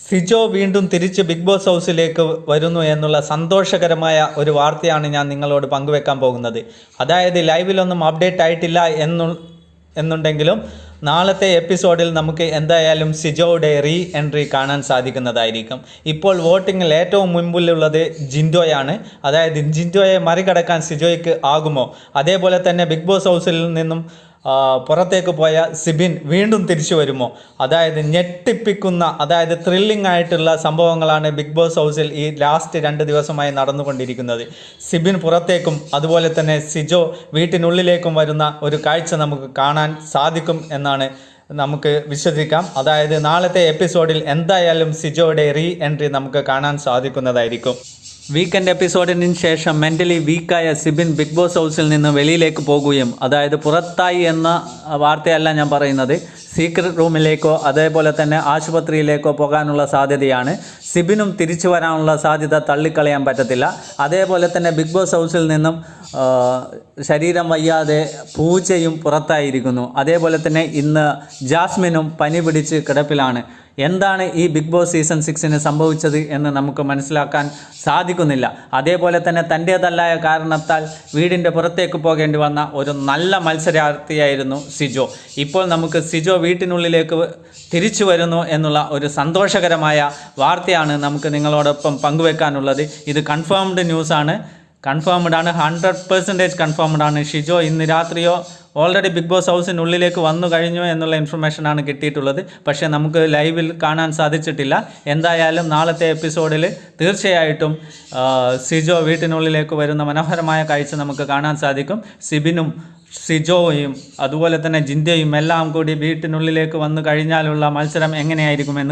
സിജോ വീണ്ടും തിരിച്ച് big boss ഹൗസിലേക്ക് വരുന്നു എന്നുള്ള സന്തോഷകരമായ ഒരു വാർത്തയാണ് ഞാൻ നിങ്ങളോട് പങ്കുവെക്കാൻ പോകുന്നത്. അതായത് ലൈവിലൊന്നും അപ്ഡേറ്റ് ആയിട്ടില്ല എന്നുണ്ടെങ്കിലും നാളത്തെ എപ്പിസോഡിൽ നമുക്ക് എന്തായാലും സിജോയുടെ റീ എൻട്രി കാണാൻ സാധിക്കുന്നതായിരിക്കും. ഇപ്പോൾ വോട്ടിങ്ങിൽ ഏറ്റവും മുൻപിലുള്ളത് ജിൻഡോയാണ്. അതായത് ജിൻഡോയെ മറികടക്കാൻ സിജോയ്ക്ക് ആകുമോ? അതേപോലെ തന്നെ ബിഗ് ബോസ് ഹൗസിൽ നിന്നും പുറത്തേക്ക് പോയ സിബിൻ വീണ്ടും തിരിച്ചു വരുമോ? അതായത് ഞെട്ടിപ്പിക്കുന്ന, അതായത് ത്രില്ലിംഗ് ആയിട്ടുള്ള സംഭവങ്ങളാണ് ബിഗ് ബോസ് ഹൗസിൽ ഈ ലാസ്റ്റ് 2 ദിവസമായി നടന്നുകൊണ്ടിരിക്കുന്നത്. സിബിൻ പുറത്തേക്കും അതുപോലെ തന്നെ സിജോ വീട്ടിനുള്ളിലേക്കും വരുന്ന ഒരു കാഴ്ച നമുക്ക് കാണാൻ സാധിക്കും എന്നാണ് നമുക്ക് വിശ്വസിക്കാം. അതായത് നാളത്തെ എപ്പിസോഡിൽ എന്തായാലും സിജോയുടെ റീ എൻട്രി നമുക്ക് കാണാൻ സാധിക്കുന്നതായിരിക്കും. വീക്കെൻഡ് എപ്പിസോഡിന് ശേഷം മെൻ്റലി വീക്കായ സിബിൻ ബിഗ് ബോസ് ഹൗസിൽ നിന്ന് വെളിയിലേക്ക് പോകുകയും, അതായത് പുറത്തായി എന്ന വാർത്തയല്ല ഞാൻ പറയുന്നത്, സീക്രട്ട് റൂമിലേക്കോ അതേപോലെ തന്നെ ആശുപത്രിയിലേക്കോ പോകാനുള്ള സാധ്യതയാണ്. സിബിനും തിരിച്ചു വരാനുള്ള സാധ്യത തള്ളിക്കളയാൻ പറ്റത്തില്ല. അതേപോലെ തന്നെ ബിഗ് ബോസ് ഹൗസിൽ നിന്നും ശരീരം വയ്യാതെ പൂജയും പുറത്തായിരിക്കുന്നു. അതേപോലെ തന്നെ ഇന്ന് ജാസ്മിനും പനി പിടിച്ച് കിടപ്പിലാണ്. എന്താണ് ഈ ബിഗ് ബോസ് സീസൺ 6 സംഭവിച്ചത് എന്ന് നമുക്ക് മനസ്സിലാക്കാൻ സാധിക്കുന്നില്ല. അതേപോലെ തന്നെ തൻ്റേതല്ലായ കാരണത്താൽ വീടിൻ്റെ പുറത്തേക്ക് പോകേണ്ടി വന്ന ഒരു നല്ല മത്സരാർത്ഥിയായിരുന്നു സിജോ. ഇപ്പോൾ നമുക്ക് സിജോ വീട്ടിനുള്ളിലേക്ക് തിരിച്ചു വരുന്നു എന്നുള്ള ഒരു സന്തോഷകരമായ വാർത്തയാണ് നമുക്ക് നിങ്ങളോടൊപ്പം പങ്കുവെക്കാനുള്ളത്. ഇത് കൺഫേംഡ് ന്യൂസാണ്, കൺഫേംഡ് ആണ്, 100% കൺഫേംഡ് ആണ്. ഷിജോ ഇന്ന് രാത്രിയോ ഓൾറെഡി ബിഗ് ബോസ് ഹൗസിനുള്ളിലേക്ക് വന്നു കഴിഞ്ഞു എന്നുള്ള ഇൻഫർമേഷനാണ് കിട്ടിയിട്ടുള്ളത്. പക്ഷേ നമുക്ക് ലൈവിൽ കാണാൻ സാധിച്ചിട്ടില്ല. എന്തായാലും നാളത്തെ എപ്പിസോഡിൽ തീർച്ചയായിട്ടും സിജോ വീട്ടിനുള്ളിലേക്ക് വരുന്ന മനോഹരമായ കാഴ്ച നമുക്ക് കാണാൻ സാധിക്കും. സിബിനും സിജോയും അതുപോലെ തന്നെ ജിൻഡയും എല്ലാം കൂടി വീട്ടിനുള്ളിലേക്ക് വന്നു കഴിഞ്ഞാലുള്ള മത്സരം എങ്ങനെയായിരിക്കുമെന്ന്